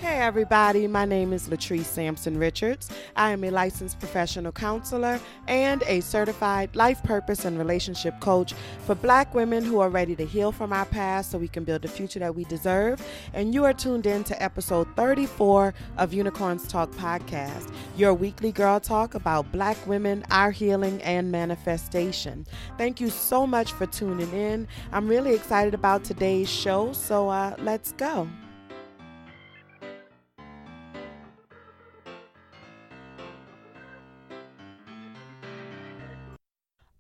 Hey everybody, my name is Latrice Sampson Richards. I am a licensed professional counselor and a certified life purpose and relationship coach for Black women who are ready to heal from our past so we can build the future that we deserve. And you are tuned in to episode 34 of Unicorns Talk Podcast, your weekly girl talk about Black women, our healing, and manifestation. Thank you so much for tuning in. I'm really excited about today's show, so let's go.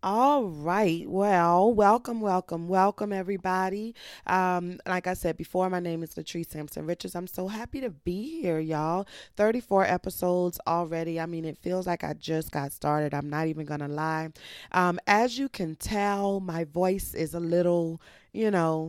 All right. Well, welcome, everybody. Like I said before, my name is Latrice Sampson Richards. I'm so happy to be here, y'all. 34 episodes already. I mean, it feels like I just got started. I'm not even going to lie. As you can tell, my voice is a little,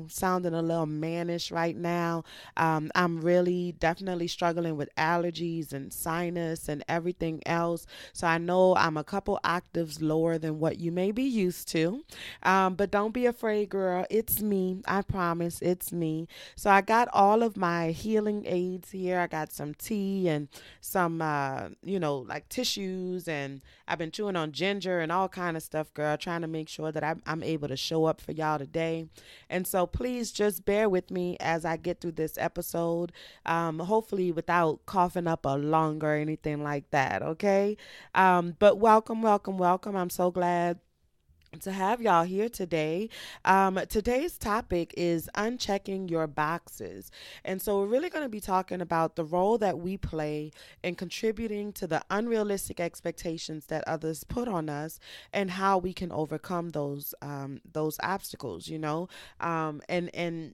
sounding a little mannish right now. I'm really definitely struggling with allergies and sinus and everything else. So I know I'm a couple octaves lower than what you may be used to. But don't be afraid, girl. It's me. I promise it's me. So I got all of my healing aids here. I got some tea and some, like tissues. And I've been chewing on ginger and all kind of stuff, girl, trying to make sure that I'm able to show up for y'all today. And so please just bear with me as I get through this episode, hopefully without coughing up a lung or anything like that, okay? But welcome. I'm so glad to have y'all here today. Today's topic is unchecking your boxes. And so we're really going to be talking about the role that we play in contributing to the unrealistic expectations that others put on us and how we can overcome those obstacles, and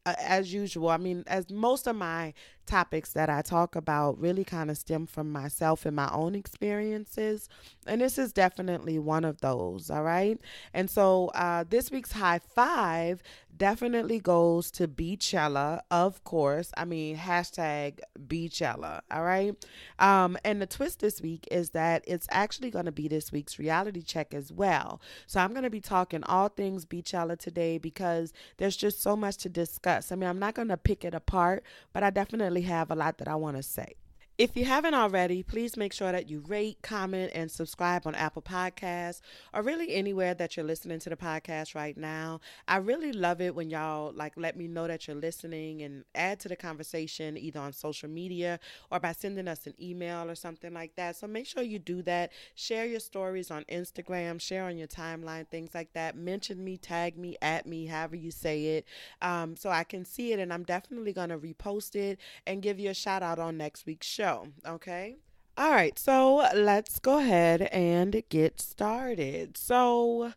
as usual, I mean, as most of my topics that I talk about really kind of stem from myself and my own experiences. And this is definitely one of those. All right. And so this week's high five definitely goes to Bey-chella, of course. I mean, hashtag Bey-chella. All right. And the twist this week is that it's actually going to be this week's reality check as well. So I'm going to be talking all things Bey-chella today because there's just so much to discuss. I mean, I'm not going to pick it apart, but I definitely have a lot that I want to say. If you haven't already, please make sure that you rate, comment, and subscribe on Apple Podcasts or really anywhere that you're listening to the podcast right now. I really love it when y'all let me know that you're listening and add to the conversation either on social media or by sending us an email or something like that. So make sure you do that. Share your stories on Instagram, share on your timeline, things like that. Mention me, tag me, at me, however you say it, so I can see it, and I'm definitely going to repost it and give you a shout out on next week's show. Okay. All right. So let's go ahead and get started. So,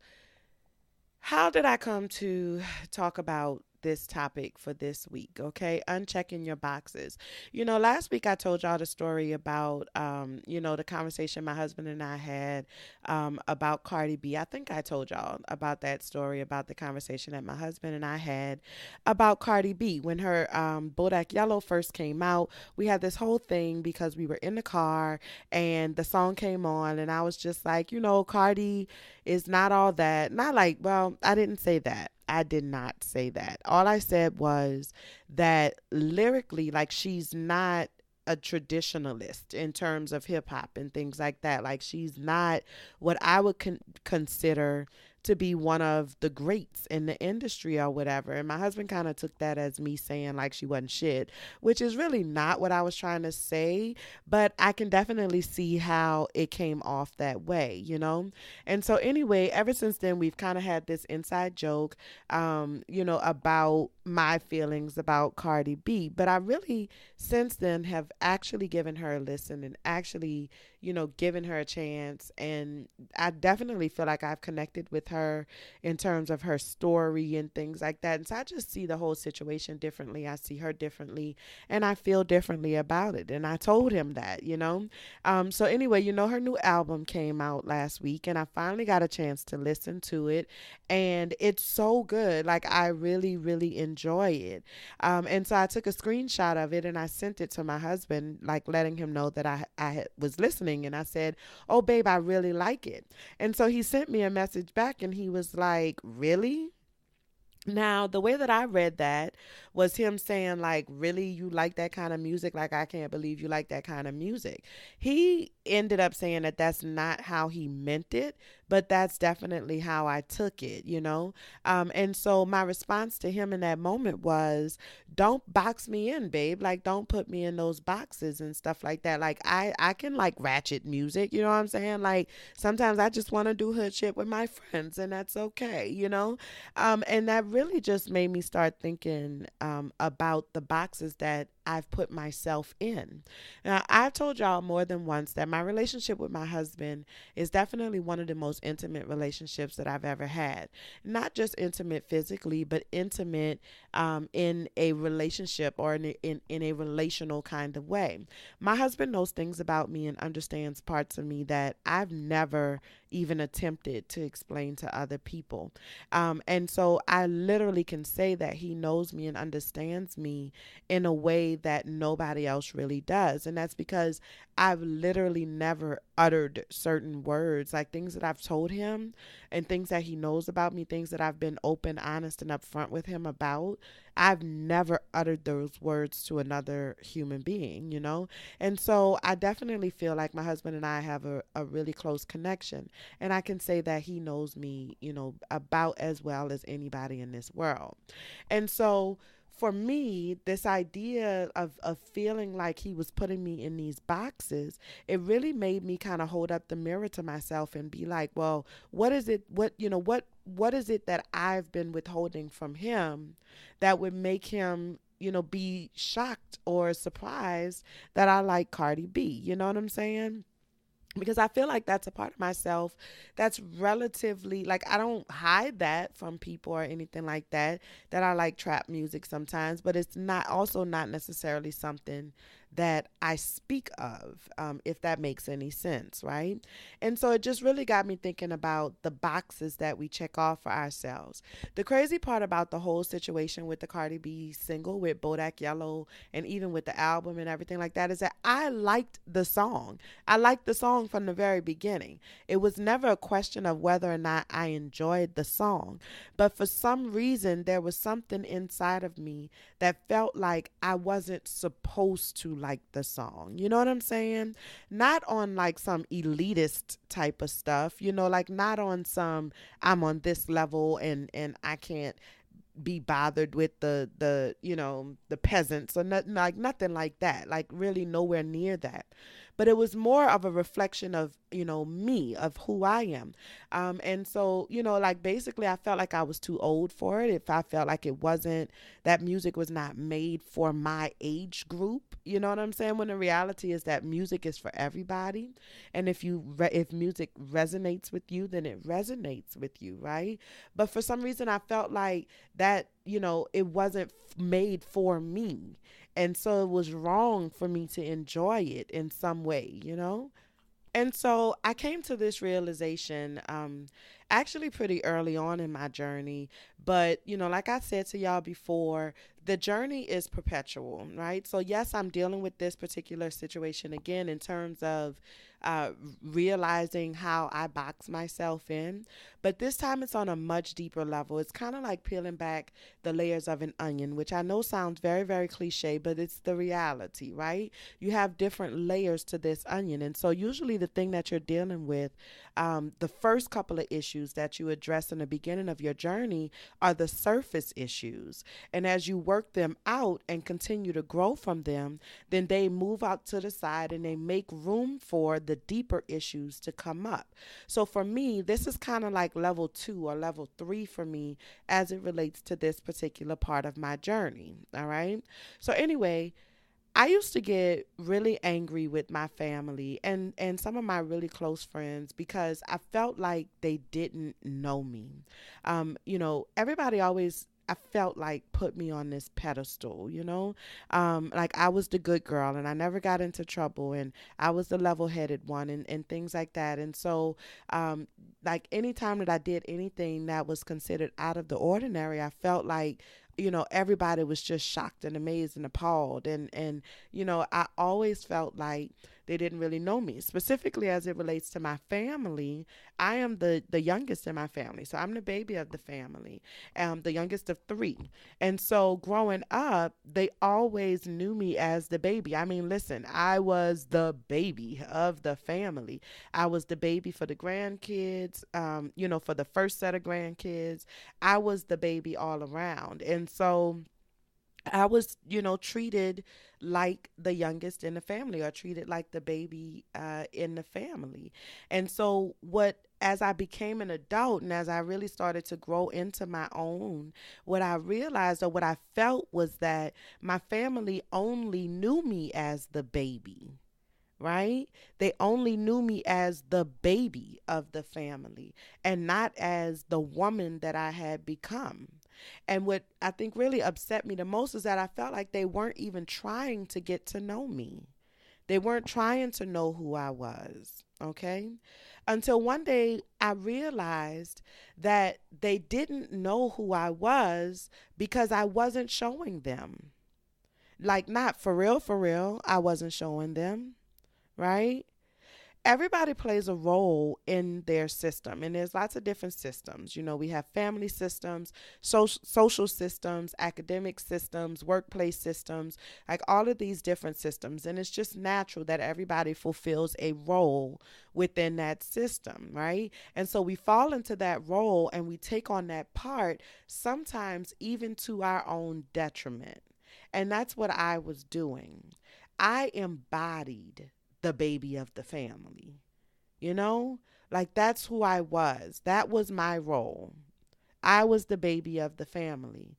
how did I come to talk about this topic for this week? Okay. Unchecking your boxes. Last week I told y'all the story about, the conversation my husband and I had about Cardi B. I think I told y'all about that story, about the conversation that my husband and I had about Cardi B. When her Bodak Yellow first came out, we had this whole thing because we were in the car and the song came on and I was just like, Cardi is not all that. Not like, well, I didn't say that. I did not say that. All I said was that lyrically, she's not a traditionalist in terms of hip hop and things like that. Like, she's not what I would consider to be one of the greats in the industry or whatever. And my husband kind of took that as me saying she wasn't shit, which is really not what I was trying to say, but I can definitely see how it came off that way, And so anyway, ever since then, we've kind of had this inside joke, about my feelings about Cardi B. But I really, since then, have actually given her a listen and actually, given her a chance. And I definitely feel like I've connected with her in terms of her story and things like that. And so I just see the whole situation differently. I see her differently and I feel differently about it. And I told him that, So anyway, her new album came out last week and I finally got a chance to listen to it. And it's so good. I really, really enjoy it. And so I took a screenshot of it and I sent it to my husband, letting him know that I was listening. And I said, "Oh, babe, I really like it." And so he sent me a message back and he was like, "Really?" Now, the way that I read that was him saying, like, really, you like that kind of music? Like, I can't believe you like that kind of music. He ended up saying that that's not how he meant it, but that's definitely how I took it, you know? And so my response to him in that moment was, don't box me in, babe. Like, don't put me in those boxes and stuff like that. Like, I can like ratchet music, you know what I'm saying? Like, sometimes I just want to do hood shit with my friends, and that's okay, you know? And that really just made me start thinking about the boxes that I've put myself in. Now, I've told y'all more than once that my relationship with my husband is definitely one of the most intimate relationships that I've ever had. Not just intimate physically, but intimate in a relationship or in a relational kind of way. My husband knows things about me and understands parts of me that I've never even attempted to explain to other people. And so I literally can say that he knows me and understands me in a way that nobody else really does. And that's because I've literally never uttered certain words, like things that I've told him and things that he knows about me, things that I've been open, honest, and upfront with him about. I've never uttered those words to another human being, you know? And so I definitely feel like my husband and I have a really close connection. And I can say that he knows me, you know, about as well as anybody in this world. And so for me, this idea of feeling like he was putting me in these boxes, it really made me kind of hold up the mirror to myself and be like, well, what is it, what is it that I've been withholding from him that would make him, you know, be shocked or surprised that I like Cardi B? You know what I'm saying? Because I feel like that's a part of myself that's relatively, like, I don't hide that from people or anything like that, that I like trap music sometimes, but it's not also not necessarily something that I speak of, if that makes any sense, right? And so it just really got me thinking about the boxes that we check off for ourselves. The crazy part about the whole situation with the Cardi B single with Bodak Yellow and even with the album and everything like that is that I liked the song. I liked the song from the very beginning. It was never a question of whether or not I enjoyed the song. But for some reason, there was something inside of me that felt like I wasn't supposed to like the song. You know what I'm saying? Not on like some elitist type of stuff, you know, like not on some I'm on this level and I can't be bothered with the you know the peasants or nothing, like nothing like that, like really nowhere near that. But it was more of a reflection of, you know, me, of who I am. And so, you know, like basically I felt like I was too old for it. If I felt like it wasn't, that music was not made for my age group, you know what I'm saying? When the reality is that music is for everybody. And if music resonates with you, then it resonates with you, right? But for some reason I felt like that, you know, it wasn't made for me. And so it was wrong for me to enjoy it in some way, you know? And so I came to this realization actually pretty early on in my journey. But, you know, like I said to y'all before, the journey is perpetual, right? So, yes, I'm dealing with this particular situation again in terms of uh, realizing how I box myself in. But this time it's on a much deeper level. It's kind of like peeling back the layers of an onion, which I know sounds very, very cliche, but it's the reality, right? You have different layers to this onion. And so, usually, the thing that you're dealing with, the first couple of issues that you address in the beginning of your journey are the surface issues. And as you work them out and continue to grow from them, then they move out to the side and they make room for the deeper issues to come up. So for me, this is kind of like level 2 or level 3 for me as it relates to this particular part of my journey. All right. So anyway, I used to get really angry with my family and some of my really close friends because I felt like they didn't know me. You know, everybody always, I felt like, put me on this pedestal, you know? Like I was the good girl and I never got into trouble and I was the level headed one and things like that. And so, like anytime that I did anything that was considered out of the ordinary, I felt like, everybody was just shocked and amazed and appalled. I always felt like they didn't really know me, specifically as it relates to my family. I am the youngest in my family. So I'm the baby of the family, the youngest of three. And so growing up, they always knew me as the baby. I mean, listen, I was the baby of the family. I was the baby for the grandkids, for the first set of grandkids. I was the baby all around. And so I was, treated like the youngest in the family, or treated like the baby in the family. And so, as I became an adult and as I really started to grow into my own, what I realized, or what I felt, was that my family only knew me as the baby, right? They only knew me as the baby of the family, and not as the woman that I had become. And what I think really upset me the most is that I felt like they weren't even trying to get to know me. They weren't trying to know who I was, okay? Until one day I realized that they didn't know who I was because I wasn't showing them. Like, not for real, I wasn't showing them, right? Everybody plays a role in their system, and there's lots of different systems. We have family systems, social systems, academic systems, workplace systems, like all of these different systems. And it's just natural that everybody fulfills a role within that system, right? And so we fall into that role and we take on that part, sometimes even to our own detriment. And that's what I was doing. I embodied the baby of the family. You know, like, that's who I was. That was my role. I was the baby of the family.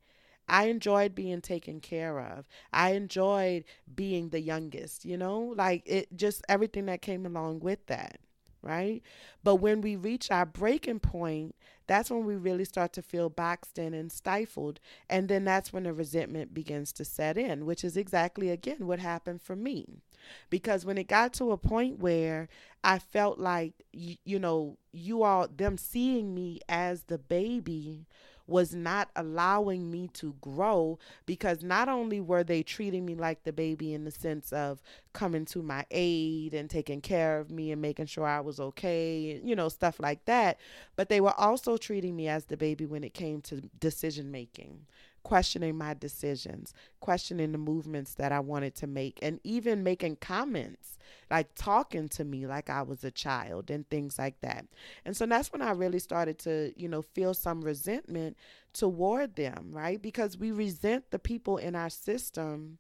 I enjoyed being taken care of. I enjoyed being the youngest, like, it just everything that came along with that, right? But when we reach our breaking point, that's when we really start to feel boxed in and stifled. And then that's when the resentment begins to set in, which is exactly, again, what happened for me. Because when it got to a point where I felt like, them seeing me as the baby was not allowing me to grow, because not only were they treating me like the baby in the sense of coming to my aid and taking care of me and making sure I was okay, stuff like that, but they were also treating me as the baby when it came to decision making, questioning my decisions, questioning the movements that I wanted to make, and even making comments, like talking to me like I was a child and things like that. And so that's when I really started to, feel some resentment toward them, right? Because we resent the people in our system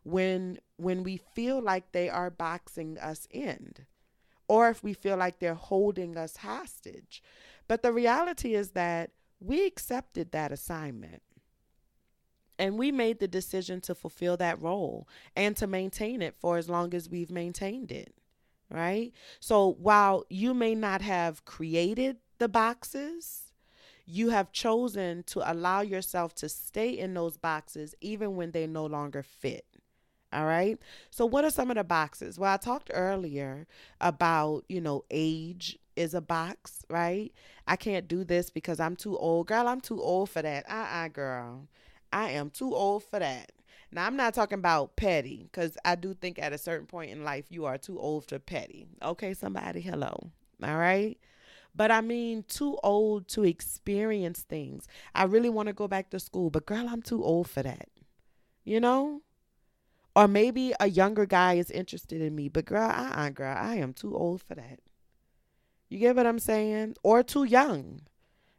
when we feel like they are boxing us in, or if we feel like they're holding us hostage. But the reality is that we accepted that assignment. And we made the decision to fulfill that role and to maintain it for as long as we've maintained it, right? So while you may not have created the boxes, you have chosen to allow yourself to stay in those boxes even when they no longer fit. All right. So, what are some of the boxes? Well, I talked earlier about, age is a box, right? I can't do this because I'm too old. Girl, I'm too old for that. Girl. I am too old for that. Now, I'm not talking about petty, because I do think at a certain point in life you are too old for petty. Okay, somebody, hello. All right. But I mean, too old to experience things. I really want to go back to school, but girl, I'm too old for that. You know? Or maybe a younger guy is interested in me, but girl, I am too old for that. You get what I'm saying? Or too young,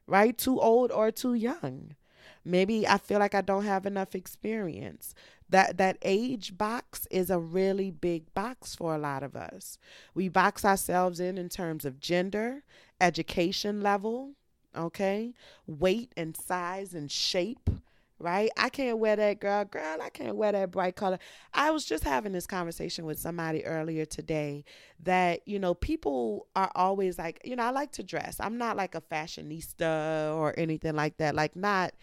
right? Too old or too young. Maybe I feel like I don't have enough experience. That age box is a really big box for a lot of us. We box ourselves in terms of gender, education level, okay, weight and size and shape, right? I can't wear that, girl, I can't wear that bright color. I was just having this conversation with somebody earlier today that, people are always like, I like to dress. I'm not like a fashionista or anything like that. Like, not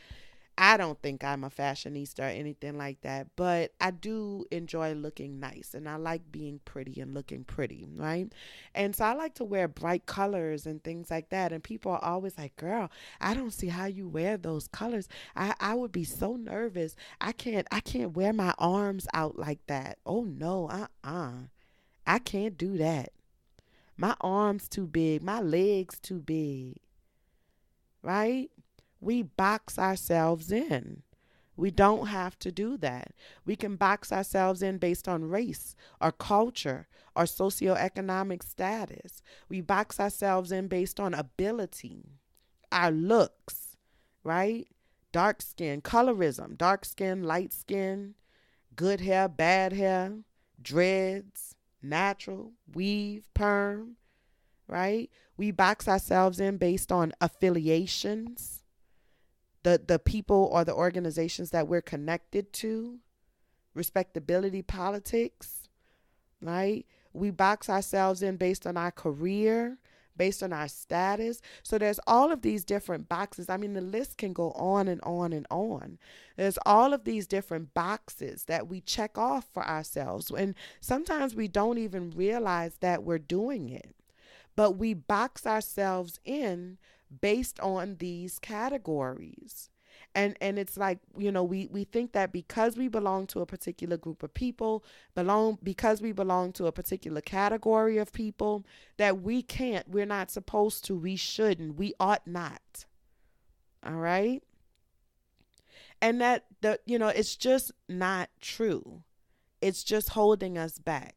I don't think I'm a fashionista or anything like that, but I do enjoy looking nice and I like being pretty and looking pretty, right? And so I like to wear bright colors and things like that. And people are always like, girl, I don't see how you wear those colors. I would be so nervous. I can't wear my arms out like that. Oh no, I can't do that. My arms too big, my legs too big, right? We box ourselves in. We don't have to do that. We can box ourselves in based on race or culture or socioeconomic status. We box ourselves in based on ability, our looks, right? Dark skin, colorism, dark skin, light skin, good hair, bad hair, dreads, natural, weave, perm, right? We box ourselves in based on affiliations, the people or the organizations that we're connected to, respectability politics, right? We box ourselves in based on our career, based on our status. So there's all of these different boxes. I mean, the list can go on and on and on. There's all of these different boxes that we check off for ourselves. And sometimes we don't even realize that we're doing it. But we box ourselves in based on these categories. And it's like, we think that because we belong to a particular group of people, because we belong to a particular category of people, that we're not supposed to, we shouldn't, we ought not. All right? And it's just not true. It's just holding us back.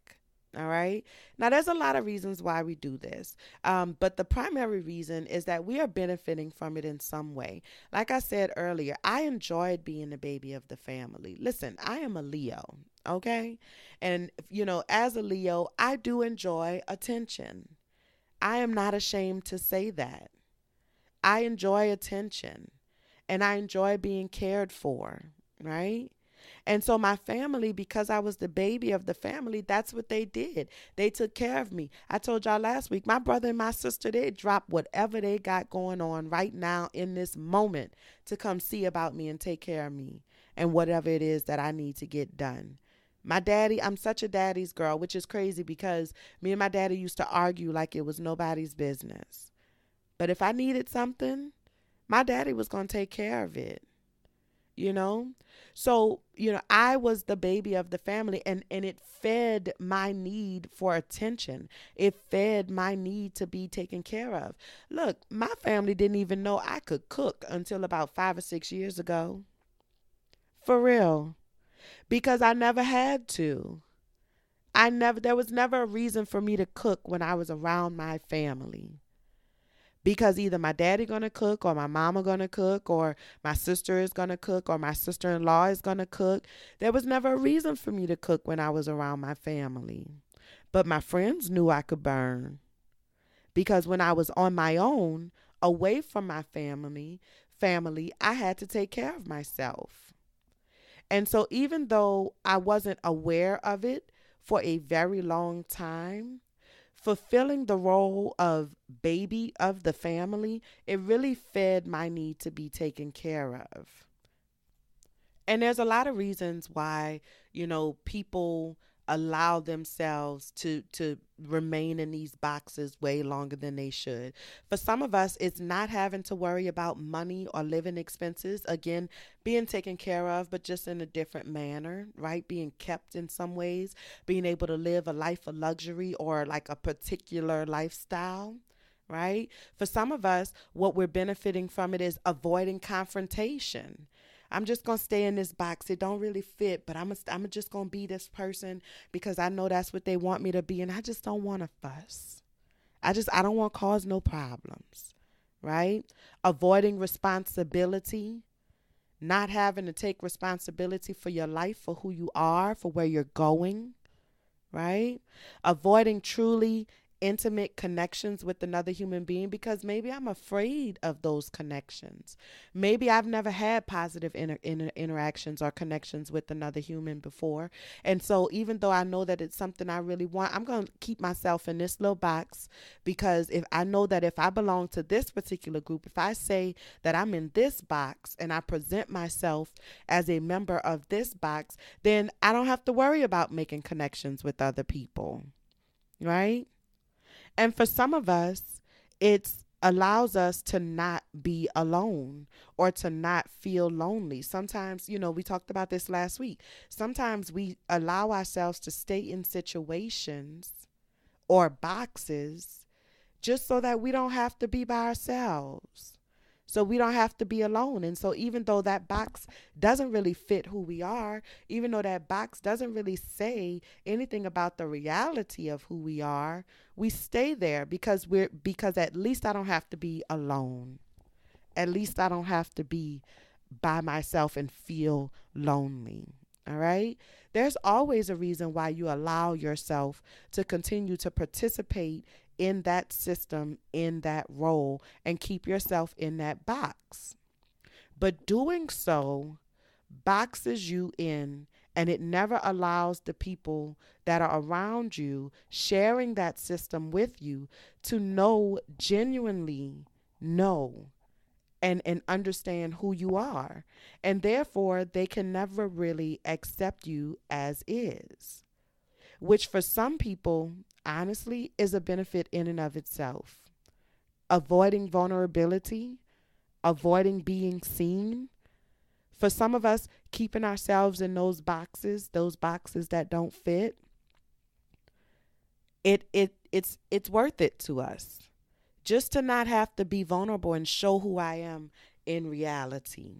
All right. Now, there's a lot of reasons why we do this. But the primary reason is that we are benefiting from it in some way. Like I said earlier, I enjoyed being the baby of the family. Listen, I am a Leo. Okay. And, as a Leo, I do enjoy attention. I am not ashamed to say that. I enjoy attention and I enjoy being cared for. Right. And so my family, because I was the baby of the family, that's what they did. They took care of me. I told y'all last week, my brother and my sister, they drop whatever they got going on right now in this moment to come see about me and take care of me and whatever it is that I need to get done. My daddy, I'm such a daddy's girl, which is crazy because me and my daddy used to argue like it was nobody's business. But if I needed something, my daddy was going to take care of it. So I was the baby of the family, and it fed my need for attention. It fed my need to be taken care of. Look, my family didn't even know I could cook until about 5 or 6 years ago. For real. Because I never had to. There was never a reason for me to cook when I was around my family. Because either my daddy gonna cook or my mama gonna cook or my sister is gonna cook or my sister-in-law is gonna cook. There was never a reason for me to cook when I was around my family. But my friends knew I could burn. Because when I was on my own, away from my family, I had to take care of myself. And so even though I wasn't aware of it for a very long time, fulfilling the role of baby of the family, it really fed my need to be taken care of. And there's a lot of reasons why, people allow themselves to remain in these boxes way longer than they should. For some of us, it's not having to worry about money or living expenses. Again, being taken care of, but just in a different manner, right? Being kept in some ways, being able to live a life of luxury or like a particular lifestyle. Right? For some of us, what we're benefiting from it is avoiding confrontation. I'm just going to stay in this box. It don't really fit, but I'm just going to be this person because I know that's what they want me to be. And I just don't want to fuss. I don't want to cause no problems, right? Avoiding responsibility, not having to take responsibility for your life, for who you are, for where you're going, right? Avoiding truly intimate connections with another human being because maybe I'm afraid of those connections. Maybe I've never had positive interactions or connections with another human before. And so even though I know that it's something I really want, I'm going to keep myself in this little box because if I know that if I belong to this particular group, if I say that I'm in this box and I present myself as a member of this box, then I don't have to worry about making connections with other people, right? And for some of us, it allows us to not be alone or to not feel lonely. Sometimes, we talked about this last week. Sometimes we allow ourselves to stay in situations or boxes just so that we don't have to be by ourselves. So we don't have to be alone. And so even though that box doesn't really fit who we are, even though that box doesn't really say anything about the reality of who we are, we stay there because at least I don't have to be alone. At least I don't have to be by myself and feel lonely. All right. There's always a reason why you allow yourself to continue to participate in that system, in that role, and keep yourself in that box. But doing so boxes you in, and it never allows the people that are around you sharing that system with you to genuinely know and understand who you are. And therefore, they can never really accept you as is, which for some people, honestly, is a benefit in and of itself. Avoiding vulnerability, avoiding being seen. For some of us, keeping ourselves in those boxes that don't fit, it's worth it to us. Just to not have to be vulnerable and show who I am in reality.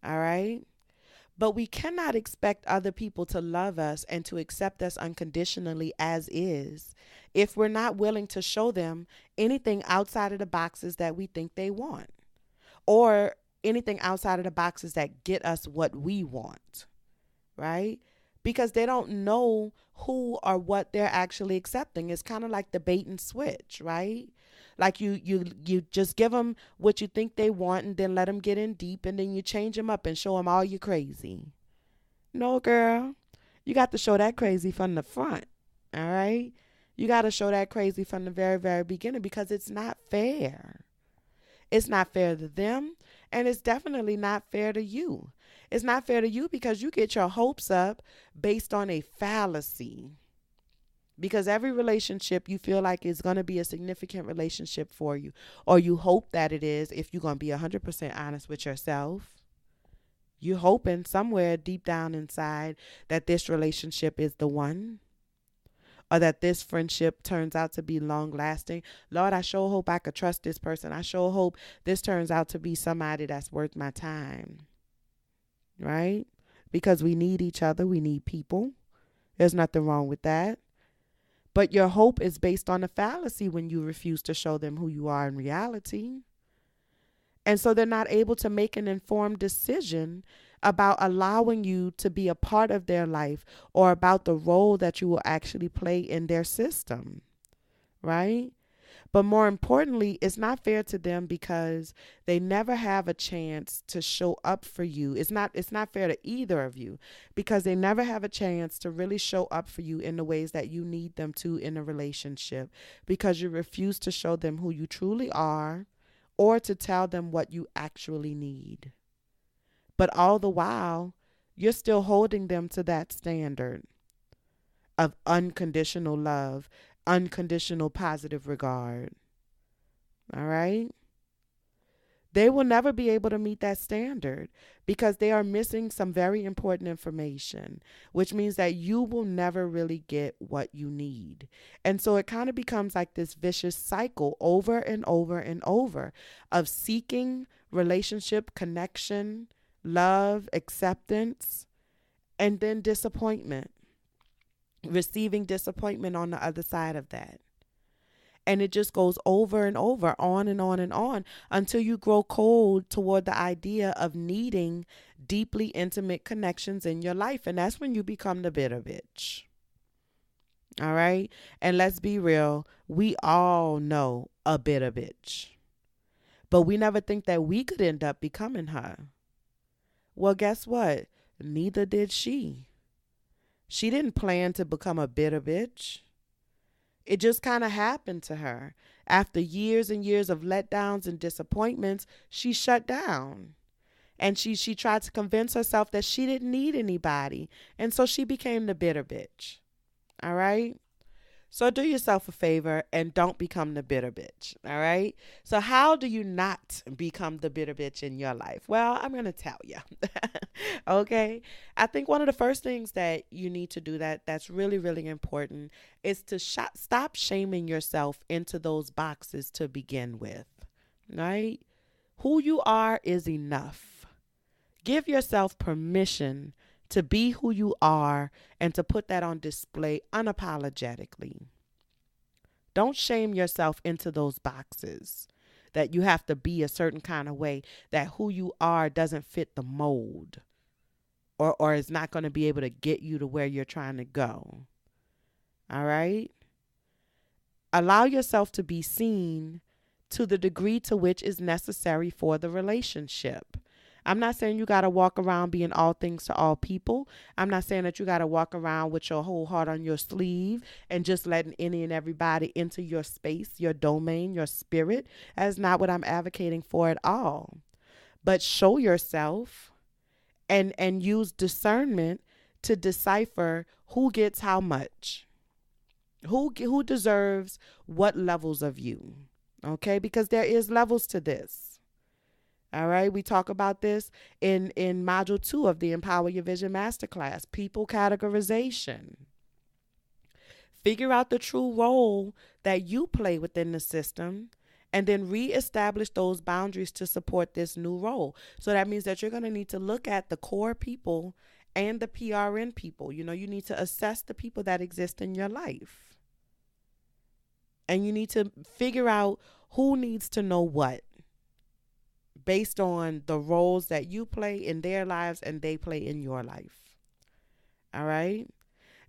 All right? But we cannot expect other people to love us and to accept us unconditionally as is if we're not willing to show them anything outside of the boxes that we think they want, or anything outside of the boxes that get us what we want, right? Because they don't know who or what they're actually accepting. It's kind of like the bait and switch, right? Like you just give them what you think they want and then let them get in deep, and then you change them up and show them all you crazy. No, girl, you got to show that crazy from the front. All right. You got to show that crazy from the very, very beginning because it's not fair. It's not fair to them, and it's definitely not fair to you. It's not fair to you because you get your hopes up based on a fallacy. Because every relationship you feel like is going to be a significant relationship for you, or you hope that it is if you're going to be 100% honest with yourself. You're hoping somewhere deep down inside that this relationship is the one, or that this friendship turns out to be long lasting. Lord, I sure hope I could trust this person. I sure hope this turns out to be somebody that's worth my time. Right? Because we need each other. We need people. There's nothing wrong with that. But your hope is based on a fallacy when you refuse to show them who you are in reality. And so they're not able to make an informed decision about allowing you to be a part of their life or about the role that you will actually play in their system, right? But more importantly, it's not fair to them because they never have a chance to show up for you. It's not fair to either of you because they never have a chance to really show up for you in the ways that you need them to in a relationship, because you refuse to show them who you truly are or to tell them what you actually need. But all the while, you're still holding them to that standard of unconditional love, unconditional positive regard. All right? They will never be able to meet that standard because they are missing some very important information, which means that you will never really get what you need. And so it kind of becomes like this vicious cycle over and over and over of seeking relationship, connection, love, acceptance, and then disappointment. Receiving disappointment on the other side of that. And it just goes over and over, on and on and on, until you grow cold toward the idea of needing deeply intimate connections in your life. And that's when you become the bitter bitch. All right. And let's be real. We all know a bitter bitch, but we never think that we could end up becoming her. Well, guess what? Neither did she. She didn't plan to become a bitter bitch. It just kind of happened to her. After years and years of letdowns and disappointments, she shut down. And she tried to convince herself that she didn't need anybody. And so she became the bitter bitch. All right? So do yourself a favor and don't become the bitter bitch. All right. So how do you not become the bitter bitch in your life? Well, I'm going to tell you. Okay. I think one of the first things that you need to do that's really, really important is to stop shaming yourself into those boxes to begin with. Right. Who you are is enough. Give yourself permission to be who you are and to put that on display unapologetically. Don't shame yourself into those boxes that you have to be a certain kind of way, that who you are doesn't fit the mold or is not going to be able to get you to where you're trying to go. All right? Allow yourself to be seen to the degree to which is necessary for the relationship. I'm not saying you got to walk around being all things to all people. I'm not saying that you got to walk around with your whole heart on your sleeve and just letting any and everybody into your space, your domain, your spirit. That's not what I'm advocating for at all. But show yourself and use discernment to decipher who gets how much. Who deserves what levels of you. Okay? Because there is levels to this. All right, we talk about this in module 2 of the Empower Your Vision Masterclass, people categorization. Figure out the true role that you play within the system and then reestablish those boundaries to support this new role. So that means that you're going to need to look at the core people and the PRN people. You know, you need to assess the people that exist in your life. And you need to figure out who needs to know what, based on the roles that you play in their lives and they play in your life. All right?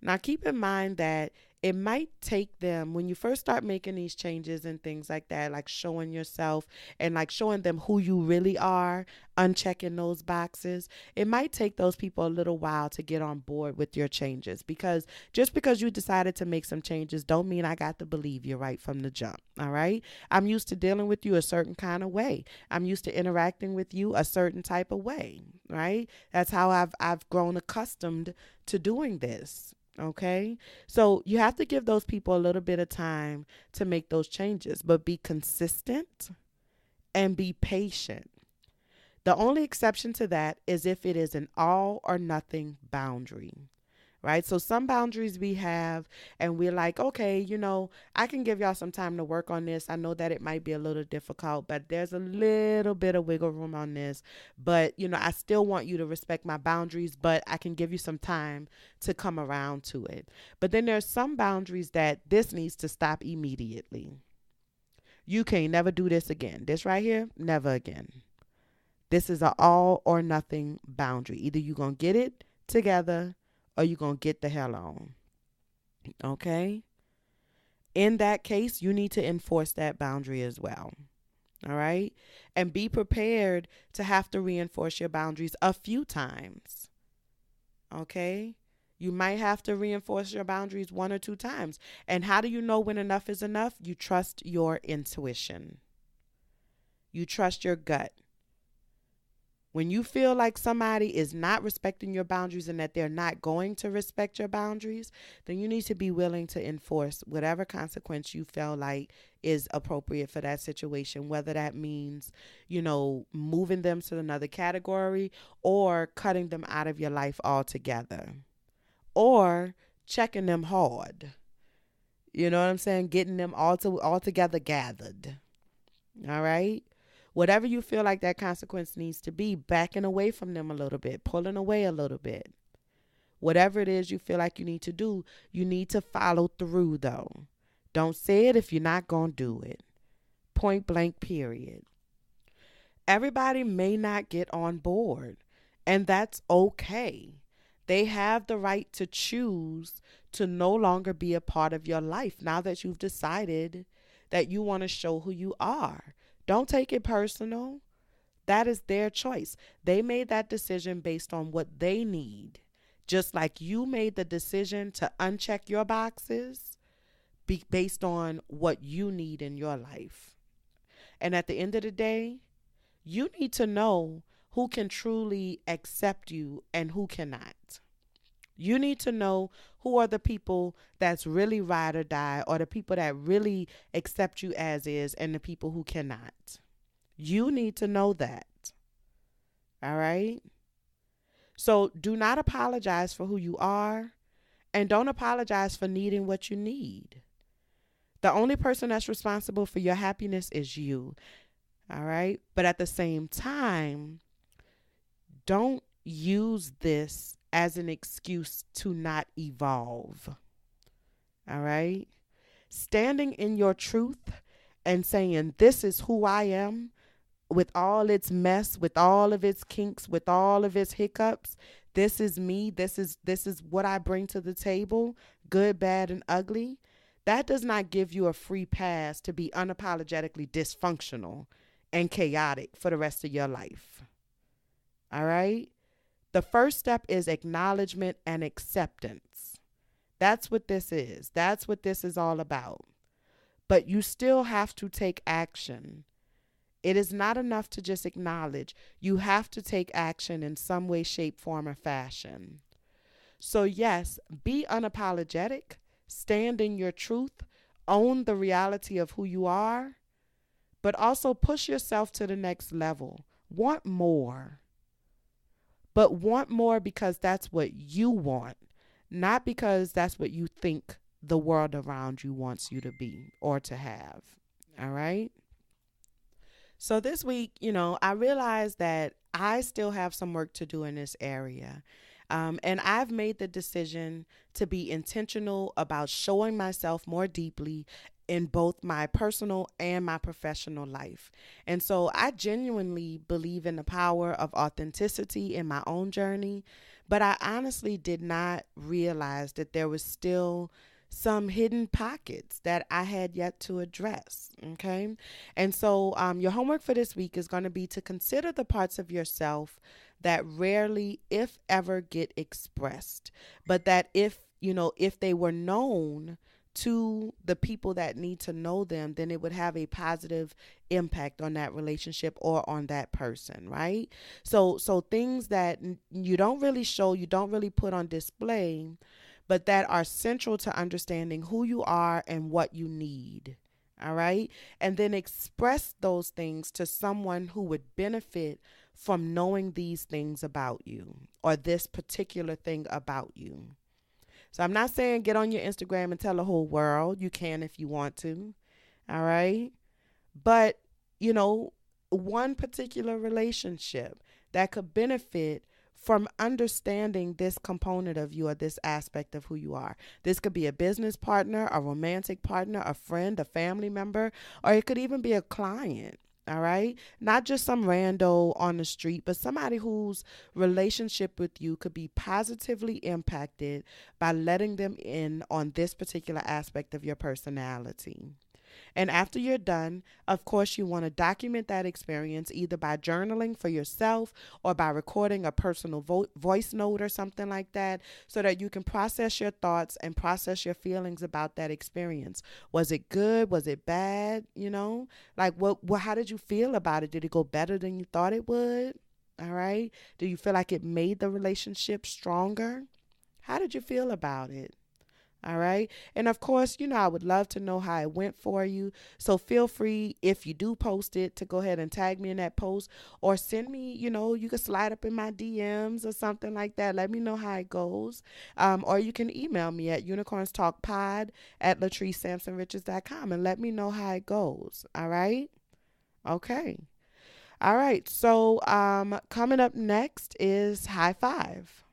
Now, keep in mind that it might take them, when you first start making these changes and things like that, like showing yourself and like showing them who you really are, unchecking those boxes, it might take those people a little while to get on board with your changes, because just because you decided to make some changes don't mean I got to believe you right from the jump. All right? I'm used to dealing with you a certain kind of way. I'm used to interacting with you a certain type of way, right? That's how I've grown accustomed to doing this. Okay, so you have to give those people a little bit of time to make those changes, but be consistent and be patient. The only exception to that is if it is an all or nothing boundary, right? So some boundaries we have and we're like, okay, you know, I can give y'all some time to work on this. I know that it might be a little difficult, but there's a little bit of wiggle room on this. But, you know, I still want you to respect my boundaries, but I can give you some time to come around to it. But then there's some boundaries that this needs to stop immediately. You can't never do this again. This right here, never again. This is an all or nothing boundary. Either you're going to get it together or you're going to get the hell on. Okay? In that case, you need to enforce that boundary as well. All right? And be prepared to have to reinforce your boundaries a few times. Okay? You might have to reinforce your boundaries 1 or 2 times. And how do you know when enough is enough? You trust your intuition. You trust your gut. When you feel like somebody is not respecting your boundaries and that they're not going to respect your boundaries, then you need to be willing to enforce whatever consequence you feel like is appropriate for that situation, whether that means, you know, moving them to another category or cutting them out of your life altogether or checking them hard. You know what I'm saying? Getting them all together gathered. All right? Whatever you feel like that consequence needs to be, backing away from them a little bit, pulling away a little bit. Whatever it is you feel like you need to do, you need to follow through though. Don't say it if you're not going to do it. Point blank, period. Everybody may not get on board, and that's okay. They have the right to choose to no longer be a part of your life now that you've decided that you want to show who you are. Don't take it personal. That is their choice. They made that decision based on what they need. Just like you made the decision to uncheck your boxes based on what you need in your life. And at the end of the day, you need to know who can truly accept you and who cannot. You need to know who are the people that's really ride or die, or the people that really accept you as is, and the people who cannot. You need to know that. All right? So do not apologize for who you are, and don't apologize for needing what you need. The only person that's responsible for your happiness is you. All right? But at the same time, don't use this as an excuse to not evolve. All right? Standing in your truth and saying, this is who I am, with all its mess, with all of its kinks, with all of its hiccups. This is me. This is what I bring to the table, good, bad, and ugly. That does not give you a free pass to be unapologetically dysfunctional and chaotic for the rest of your life. All right? The first step is acknowledgement and acceptance. That's what this is. That's what this is all about. But you still have to take action. It is not enough to just acknowledge. You have to take action in some way, shape, form, or fashion. So yes, be unapologetic, stand in your truth, own the reality of who you are, but also push yourself to the next level. Want more. But want more because that's what you want, not because that's what you think the world around you wants you to be or to have. All right? So this week, I realized that I still have some work to do in this area. And I've made the decision to be intentional about showing myself more deeply in both my personal and my professional life. And so I genuinely believe in the power of authenticity in my own journey, but I honestly did not realize that there was still some hidden pockets that I had yet to address. Okay. And so your homework for this week is going to be to consider the parts of yourself that rarely, if ever, get expressed, but that if they were known to the people that need to know them, then it would have a positive impact on that relationship or on that person, right? So things that you don't really show, you don't really put on display, but that are central to understanding who you are and what you need. All right. And then express those things to someone who would benefit from knowing these things about you, or this particular thing about you. So I'm not saying get on your Instagram and tell the whole world. You can if you want to. All right. But, one particular relationship that could benefit from understanding this component of you, or this aspect of who you are. This could be a business partner, a romantic partner, a friend, a family member, or it could even be a client. All right. Not just some rando on the street, but somebody whose relationship with you could be positively impacted by letting them in on this particular aspect of your personality. And after you're done, of course, you want to document that experience either by journaling for yourself or by recording a personal voice note or something like that, so that you can process your thoughts and process your feelings about that experience. Was it good? Was it bad? Like how did you feel about it? Did it go better than you thought it would? All right. Do you feel like it made the relationship stronger? How did you feel about it? All right. And of course, I would love to know how it went for you. So feel free, if you do post it, to go ahead and tag me in that post, or send me, you can slide up in my DMs or something like that. Let me know how it goes. Or you can email me at unicornstalkpod@latricesampsonrichards.com and let me know how it goes. All right. Okay. All right. So coming up next is High Five.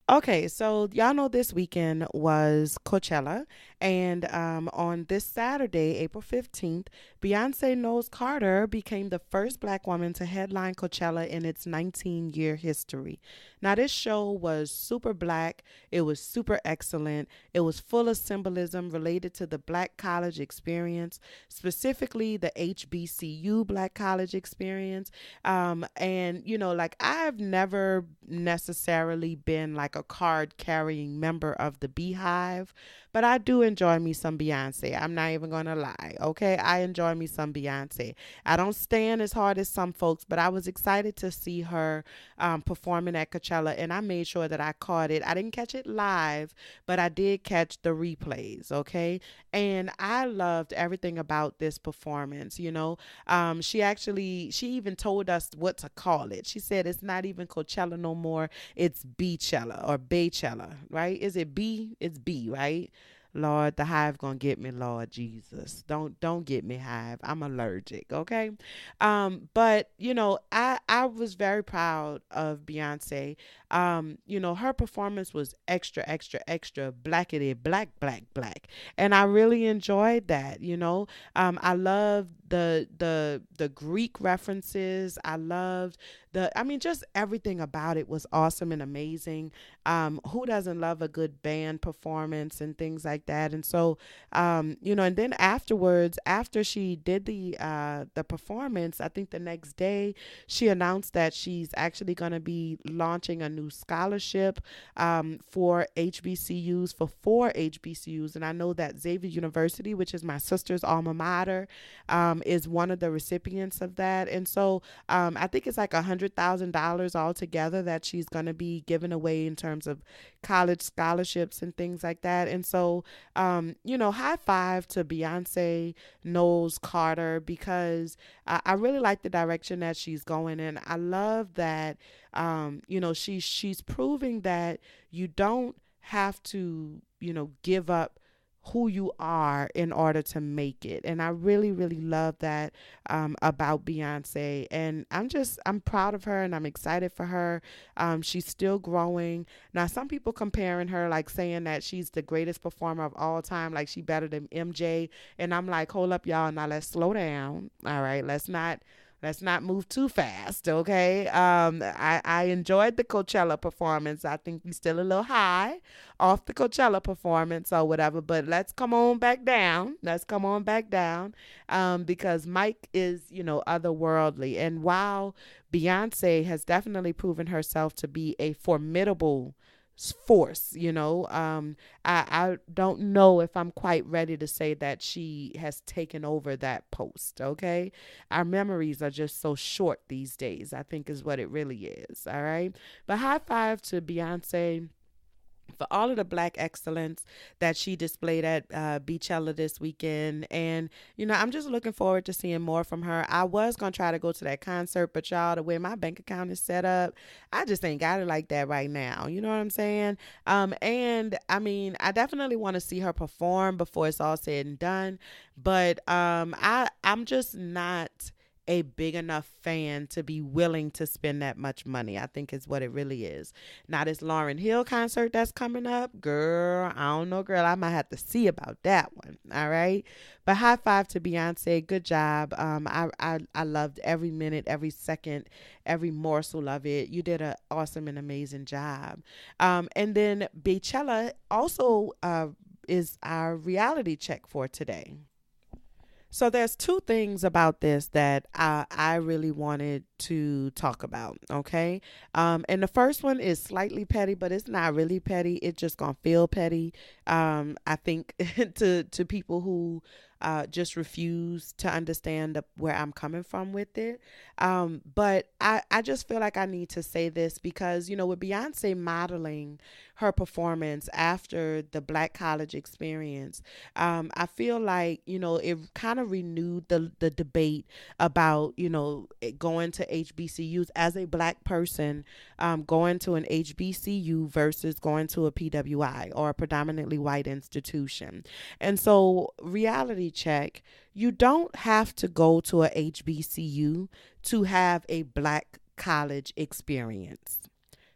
Okay, so y'all know this weekend was Coachella, And on this Saturday, April 15th, Beyonce Knowles Carter became the first black woman to headline Coachella in its 19-year history. Now, this show was super black. It was super excellent. It was full of symbolism related to the black college experience, specifically the HBCU black college experience. And, like I've never necessarily been like a card carrying member of the Beehive, but I do enjoy me some Beyonce. I'm not even going to lie. Okay. I enjoy me some Beyonce. I don't stand as hard as some folks, but I was excited to see her performing at Coachella, and I made sure that I caught it. I didn't catch it live, but I did catch the replays. Okay. And I loved everything about this performance. She even told us what to call it. She said it's not even Coachella no more. It's Bey-chella or Bey-chella, right? Is it B? It's B, right? Lord, the hive gonna get me, Lord Jesus. Don't get me, hive. I'm allergic, okay? But I was very proud of Beyonce. Her performance was extra, extra, extra blackety black, black, black. And I really enjoyed that. I loved the Greek references. I loved just everything about it was awesome and amazing. Who doesn't love a good band performance and things like that? And so, and then afterwards, after she did the performance, I think the next day she announced that she's actually going to be launching a new scholarship for HBCUs, for 4 HBCUs. And I know that Xavier University, which is my sister's alma mater, is one of the recipients of that. And so I think it's like $100,000 altogether that she's going to be giving away in terms of college scholarships and things like that. And so, high five to Beyonce Knowles Carter, because I really like the direction that she's going in. I love that, she's proving that you don't have to, give up who you are in order to make it. And I really, really love that about Beyonce. And I'm proud of her and I'm excited for her. She's still growing. Now, some people comparing her, like saying that she's the greatest performer of all time, like she better than MJ. And I'm like, hold up, y'all. Now let's slow down. All right. Let's not move too fast, okay? I enjoyed the Coachella performance. I think we still a little high off the Coachella performance or whatever, but let's come on back down. Let's come on back down because Mike is, otherworldly. And while Beyonce has definitely proven herself to be a formidable force, I don't know if I'm quite ready to say that she has taken over that post. Okay, our memories are just so short these days, I think, is what it really is. All right, but high five to Beyonce for all of the black excellence that she displayed at Bey-chella this weekend. And, I'm just looking forward to seeing more from her. I was going to try to go to that concert, but y'all, the way my bank account is set up, I just ain't got it like that right now. You know what I'm saying? And I definitely want to see her perform before it's all said and done. But I'm just not a big enough fan to be willing to spend that much money, I think is what it really is. Now, this Lauryn Hill concert that's coming up, girl, I don't know, girl. I might have to see about that one. All right. But high five to Beyonce. Good job. I loved every minute, every second, every morsel of it. You did an awesome and amazing job. And then Bey-chella also is our reality check for today. So there's two things about this that I really wanted to talk about, okay? And the first one is slightly petty, but it's not really petty. It's just gonna feel petty. I think to people who just refuse to understand where I'm coming from with it. But I just feel like I need to say this because, with Beyonce modeling her performance after the Black college experience, I feel like, it kind of renewed the debate about, going to HBCUs as a Black person, going to an HBCU versus going to a PWI or a predominantly white institution. And so, reality check, you don't have to go to a HBCU to have a Black college experience.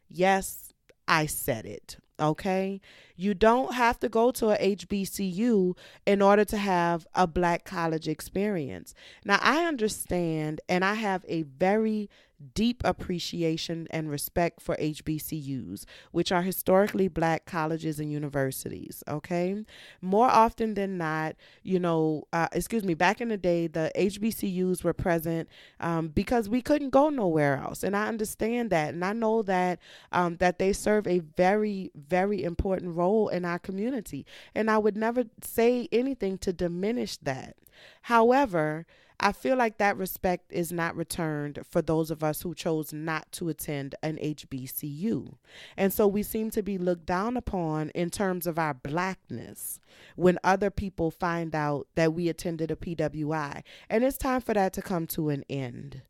Yes, I said it. Okay. You don't have to go to a HBCU in order to have a black college experience. Now, I understand and I have a very deep appreciation and respect for HBCUs, which are historically black colleges and universities. Okay. More often than not, back in the day, the HBCUs were present because we couldn't go nowhere else. And I understand that. And I know that they serve a very, very important role in our community. And I would never say anything to diminish that. However, I feel like that respect is not returned for those of us who chose not to attend an HBCU. And so we seem to be looked down upon in terms of our blackness when other people find out that we attended a PWI. And it's time for that to come to an end.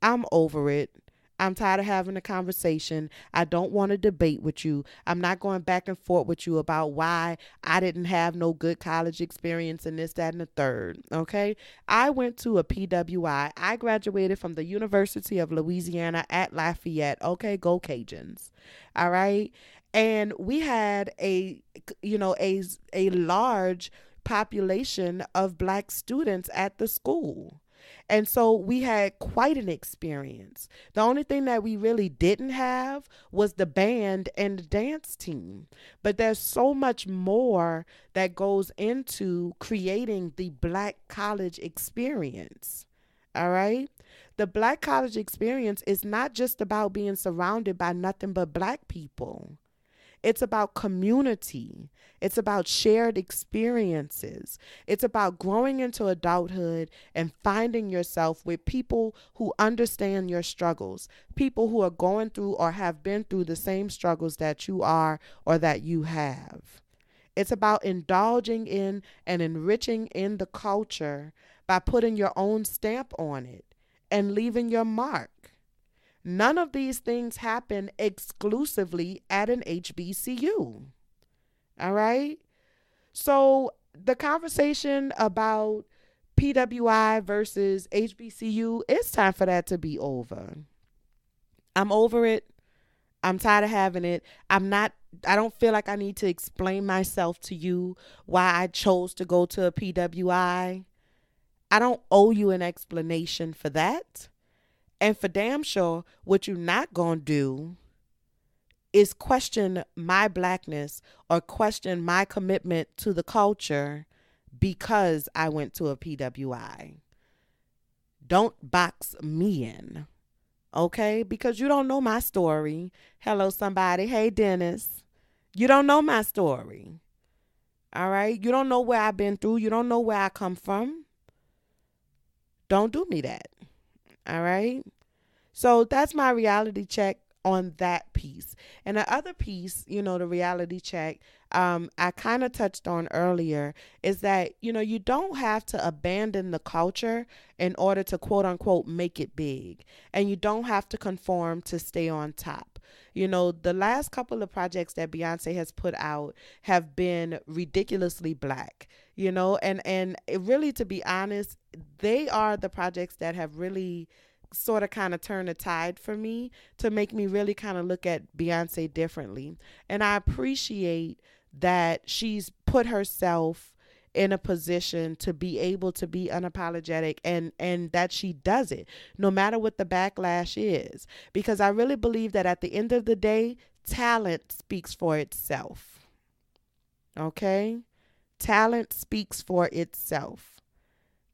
I'm over it. I'm tired of having a conversation. I don't want to debate with you. I'm not going back and forth with you about why I didn't have no good college experience and this, that, and the third. Okay. I went to a PWI. I graduated from the University of Louisiana at Lafayette. Okay. Go Cajuns. All right. And we had a large population of black students at the school. And so we had quite an experience. The only thing that we really didn't have was the band and the dance team. But there's so much more that goes into creating the black college experience. All right. The black college experience is not just about being surrounded by nothing but black people. It's about community. It's about shared experiences. It's about growing into adulthood and finding yourself with people who understand your struggles, people who are going through or have been through the same struggles that you are or that you have. It's about indulging in and enriching in the culture by putting your own stamp on it and leaving your mark. None of these things happen exclusively at an HBCU. All right. So the conversation about PWI versus HBCU, it's time for that to be over. I'm over it. I'm tired of having it. I don't feel like I need to explain myself to you why I chose to go to a PWI. I don't owe you an explanation for that. And for damn sure, what you're not going to do is question my blackness or question my commitment to the culture because I went to a PWI. Don't box me in, okay? Because you don't know my story. Hello, somebody. Hey, Dennis. You don't know my story, all right? You don't know where I've been through. You don't know where I come from. Don't do me that. All right. So that's my reality check on that piece. And the other piece, the reality check, I kind of touched on earlier is that, you don't have to abandon the culture in order to quote unquote make it big. And you don't have to conform to stay on top. The last couple of projects that Beyonce has put out have been ridiculously black, and it really, to be honest, they are the projects that have really sort of kind of turn the tide for me to make me really kind of look at Beyonce differently. And I appreciate that she's put herself in a position to be able to be unapologetic and that she does it no matter what the backlash is, because I really believe that at the end of the day, talent speaks for itself. Okay? Talent speaks for itself.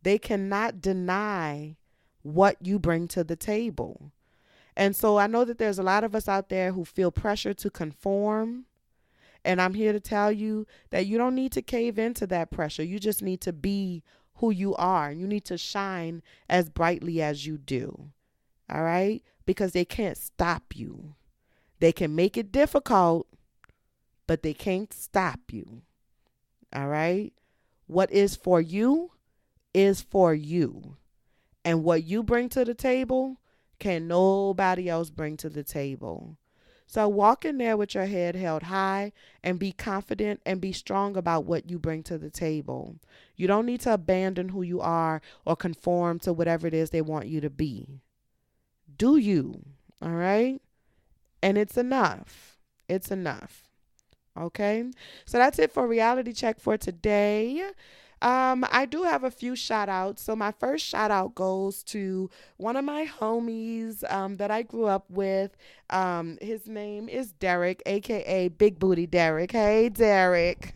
They cannot deny what you bring to the table. And so I know that there's a lot of us out there who feel pressure to conform. And I'm here to tell you that you don't need to cave into that pressure. You just need to be who you are. You need to shine as brightly as you do. All right? Because they can't stop you. They can make it difficult, but they can't stop you. All right? What is for you is for you. And what you bring to the table can nobody else bring to the table. So walk in there with your head held high and be confident and be strong about what you bring to the table. You don't need to abandon who you are or conform to whatever it is they want you to be. Do you, all right? And it's enough. It's enough. Okay. So that's it for reality check for today. I do have a few shout outs. So my first shout out goes to one of my homies that I grew up with. His name is Derek, aka Big Booty Derek. Hey Derek.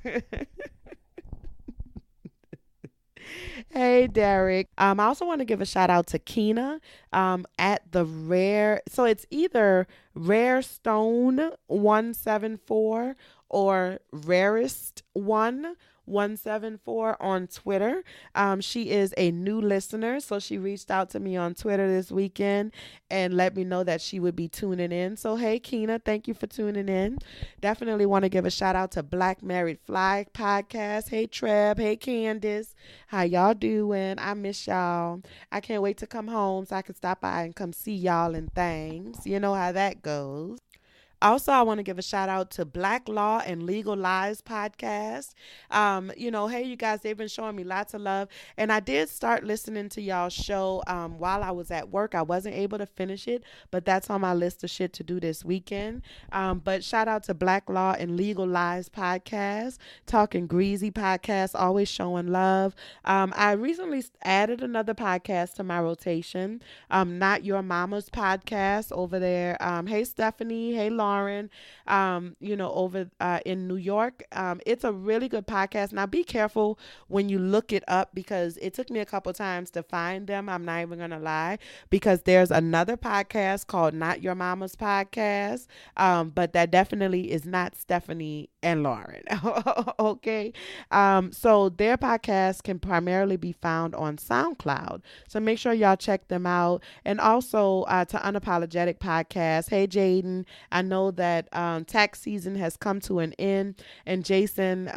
Hey Derek. I also want to give a shout out to Keena at the rare. So it's either Rare Stone 174 or Rarest 174 on Twitter. She is a new listener, so she reached out to me on Twitter this weekend and let me know that she would be tuning in. So hey Keena, thank you for tuning in. Definitely want to give a shout out to Black Married Fly podcast. Hey Treb, hey Candace. How y'all doing? I miss y'all. I can't wait to come home so I can stop by and come see y'all and things. You know how that goes. Also, I want to give a shout out to Black Law and Legal Lies podcast. Hey, you guys, they've been showing me lots of love. And I did start listening to y'all's show while I was at work. I wasn't able to finish it, but that's on my list of shit to do this weekend. But shout out to Black Law and Legal Lies podcast, Talking Greasy podcast, always showing love. I recently added another podcast to my rotation, Not Your Mama's podcast over there. Hey, Stephanie. Hey, Lauren. Over in New York. It's a really good podcast. Now, be careful when you look it up because it took me a couple times to find them. I'm not even going to lie because there's another podcast called Not Your Mama's Podcast, but that definitely is not Stephanie and Lauren. Okay. So their podcast can primarily be found on SoundCloud. So make sure y'all check them out. And also to Unapologetic Podcast. Hey, Jaden. I know that tax season has come to an end. And Jaden,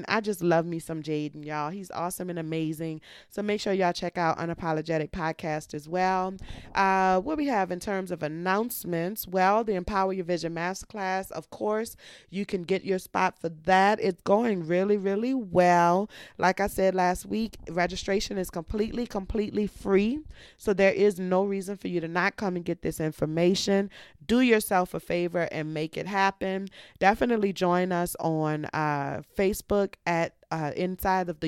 I just love me some Jaden, y'all. He's awesome and amazing. So make sure y'all check out Unapologetic Podcast as well. What we have in terms of announcements, well, the Empower Your Vision Masterclass, of course, you can get your spot for that. It's going really, really well. Like I said last week, registration is completely free. So there is no reason for you to not come and get this information. Do yourself a favor and make it happen. Definitely join us on Facebook at inside of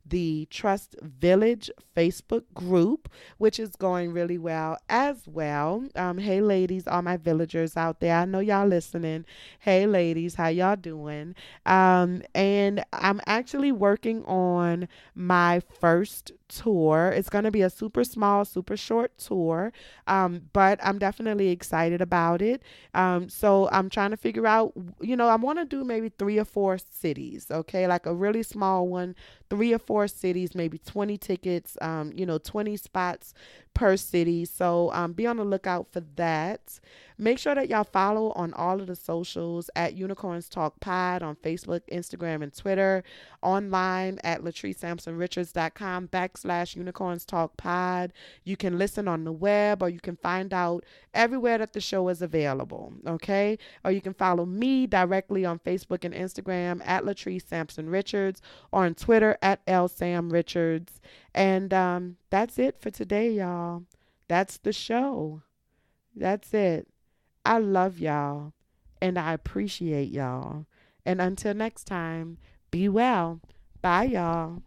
the Trust Village Facebook group, which is going really well as well. Hey ladies, all my villagers out there, I know y'all listening. Hey ladies, how y'all doing? And I'm actually working on my first tour. It's going to be a super small, super short tour, but I'm definitely excited about it. So I'm trying to figure out, I want to do maybe 3 or 4 cities, okay, like a really small one, 3 or 4 cities, maybe 20 tickets, 20 spots per city. So be on the lookout for that. Make sure that y'all follow on all of the socials at Unicorns Talk Pod on Facebook, Instagram, and Twitter. Online at latricesampsonrichards.com/Unicorns Talk Pod. You can listen on the web or you can find out everywhere that the show is available. Okay. Or you can follow me directly on Facebook and Instagram at Latrice Sampson Richards or on Twitter at LSamRichards. And that's it for today, y'all. That's the show. That's it. I love y'all and I appreciate y'all. And until next time, be well. Bye, y'all.